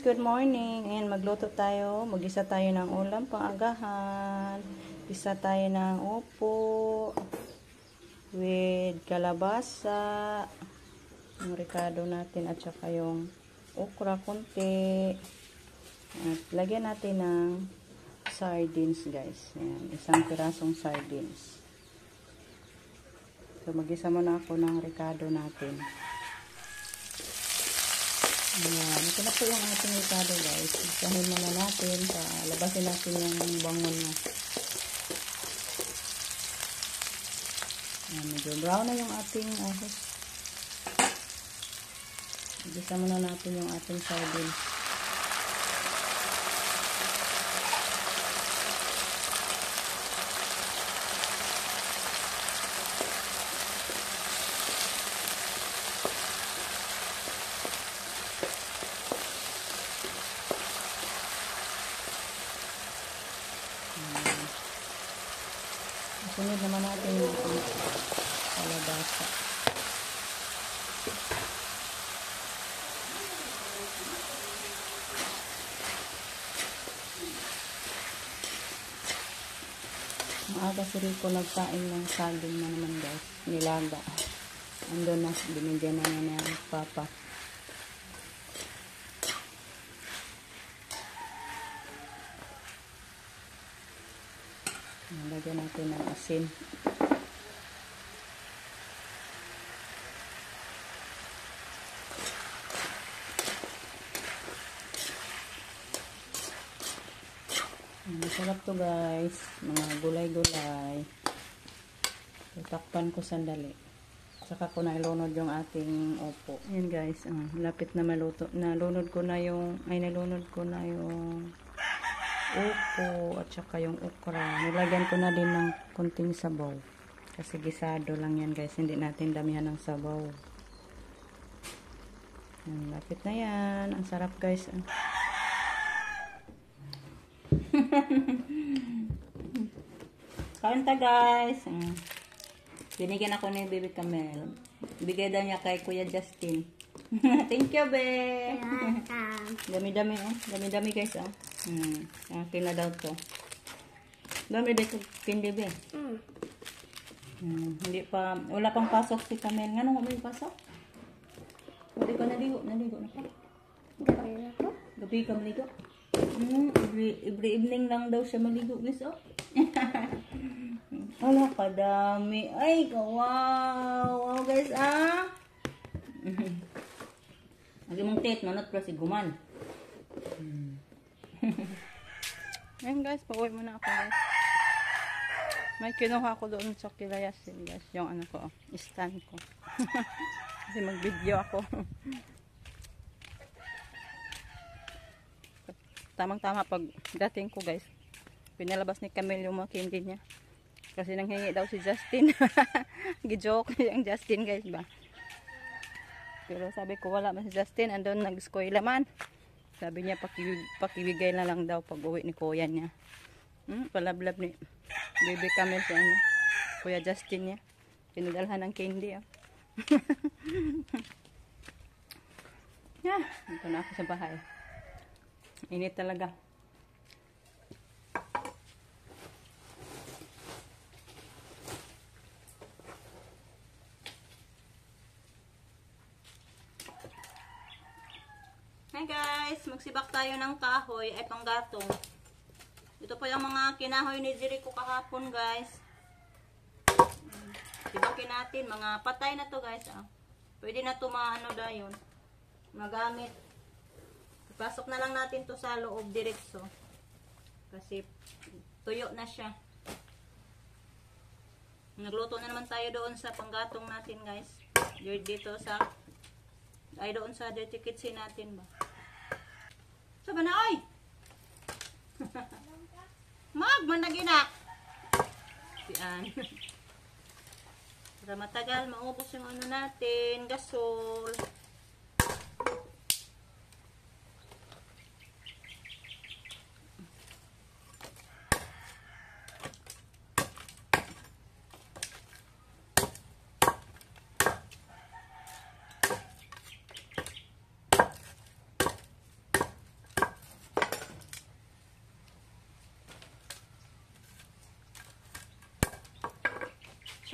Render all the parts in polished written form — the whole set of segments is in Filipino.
good morning. Ayan, magluto tayo. Mag-isa tayo ng ulam pang-agahan. Isa tayo ng upo with kalabasa. Yung ricado natin at saka yung okra konti. At lagyan natin ng sardines, guys. Ayan, isang pirasong sardines. So, mag-isa muna ako ng ricado natin. Ayan, ito na po yung ating ricado, guys. Isahin muna natin. Labasin natin yung bangon niya. Ayan, medyo brown na yung ating ahos. Igisa muna natin yung ating sardines. Sunod naman natin yung kalabasa. Maaga si Rico nagkain ng saging na naman, guys. Nilaga. Andun na, binigyan na niya ng papa. Lagyan natin ng asin. Masarap to, guys. Mga gulay-gulay. Tatakpan ko sandali. Saka ko na ilunod yung ating upo. Yan, guys. Lapit na maluto. Nalunod ko na yung upo at saka yung okra. Nilagyan ko na din ng konting sabaw. Kasi gisado lang yan, guys. Hindi natin damihan ng sabaw. Yan, lapit na yan. Ang sarap, guys. Kain ta, guys. Binigyan ako ni Baby Camel. Bigay daw niya kay Kuya Justin. Thank you, be. Dami-dami, oh. Dami-dami, guys, oh. Akin na daw to. Dami dito kindi, be. Hindi pa, wala pang pasok si Camel. Nga nung may pasok? Wala ka naligo na pa. Gabi na po? Gabi ka maligo? Every evening lang daw siya maligo, guys, oh. Wala ka dami. Ay, wow. Wow, guys, ah. Lagi mong tet, manot plus iguman. Ayan, guys, pauwi muna ako, guys. May kinuha ko doon sa Kilayasin, guys. Yung ano ko, stand ko. Kasi mag-video ako. Tamang-tama pag dating ko, guys. Pinalabas ni Camille yung mga candy niya. Kasi nanghingi daw si Justin. Gijoke yung Justin, guys, ba? Pero sabi ko, wala man si Justin. Andun nag-eskwela man. Sabi niya, pakibigay na lang daw pag uwi ni kuya niya. Palablab ni Baby Camel sa ano, Kuya Justin niya. Pinadalhan ng candy, oh. Yeah, ito na ako sa bahay. Init talaga. Hi, guys, magsibak tayo ng kahoy ay panggatong. Ito po yung mga kinahoy ni Jericho kahapon, guys. Sibakin natin, mga patay na to, guys. Pwede na to maano da yun. Magamit. Ipasok na lang natin to sa loob diretso. Kasi tuyo na siya. Nagluto na naman tayo doon sa panggatong natin, guys. Dito sa ay doon sa dirty kitchen natin ba. Saba na, oy! Managina! Siyan. Para matagal, maubos yung ano natin, gasol.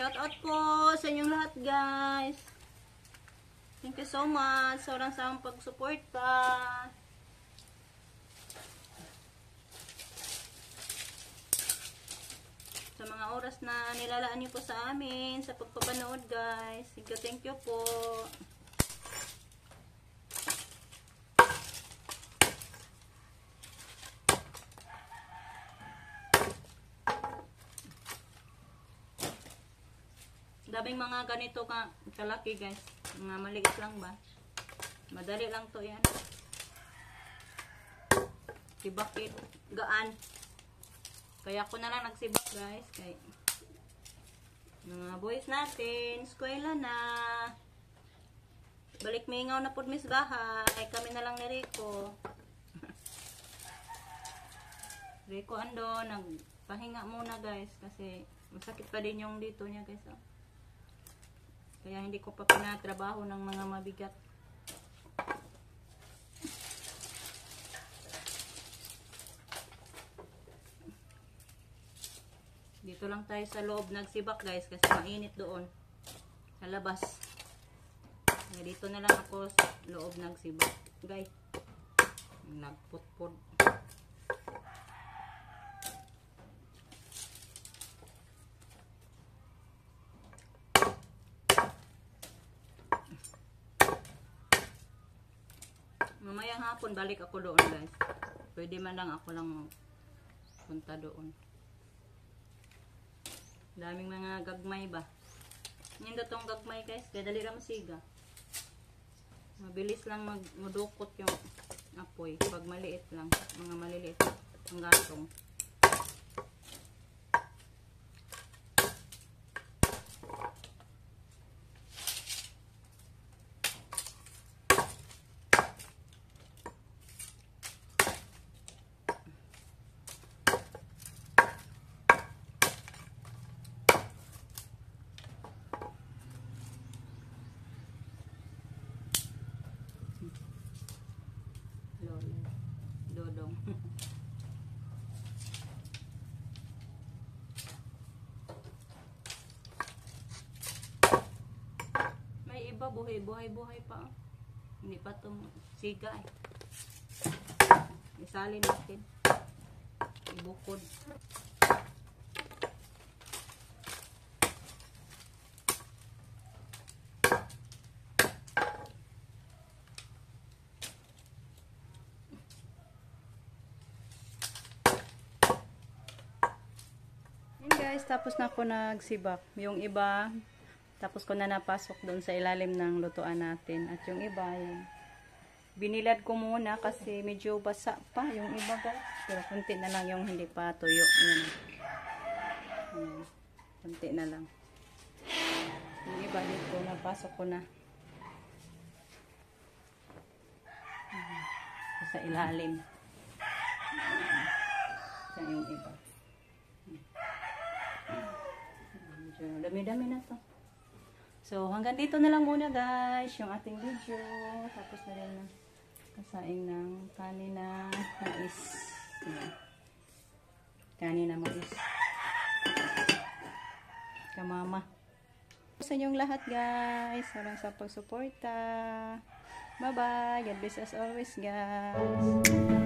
Shout out po sa inyong lahat, guys. Thank you so much sa orang sa pagsuporta. Sa mga oras na nilalaan niyo po sa amin sa pagpapanood, guys. Thank you po. Daming mga ganito kalaki, guys. Mga maliit lang ba? Madali lang to yan. Sibakit. Gaan. Kaya ako na lang nagsibak, guys. Kaya mga boys natin, eskwela na. Balik mingaw na po mis bahay. Kami na lang ni Rico. Rico ando, nagpahinga muna, guys. Kasi masakit pa din yung dito niya, guys. Oh. Kaya hindi ko pa pinatrabaho ng mga mabigat. Dito lang tayo sa loob nagsibak, guys, kasi mainit doon sa labas. Kaya dito na lang ako sa loob nagsibak, guys. Nagputpud. Mamayang hapon balik ako doon, guys. Pwede man lang ako lang punta doon. Daming mga gagmay ba. Hindi tong gagmay, guys. Kaya dali lang masiga. Mabilis lang magmudukot yung apoy. Pag maliit lang. Mga maliliit ang gatong. Dodong. May iba buhay pa. Hindi pa itong siga eh. Isalin natin. Ibukod. Guys, tapos na ako nagsibak. Yung iba, tapos ko na napasok doon sa ilalim ng lutuan natin. At yung iba, yung binilad ko muna kasi medyo basa pa yung iba, guys. Pero kunti na lang yung hindi pa tuyo. Yan. Yan. Kunti na lang. Yung iba dito, napasok ko na. Sa ilalim. Sa yung iba. Dami-dami na to. So, hanggang dito na lang muna, guys, yung ating video. Tapos na rin na kasaing ng kanin na mais. Kanin na mais. Kamama. Sa inyong lahat, guys. Salamat sa pagsuporta. Bye-bye. God bless us always, guys.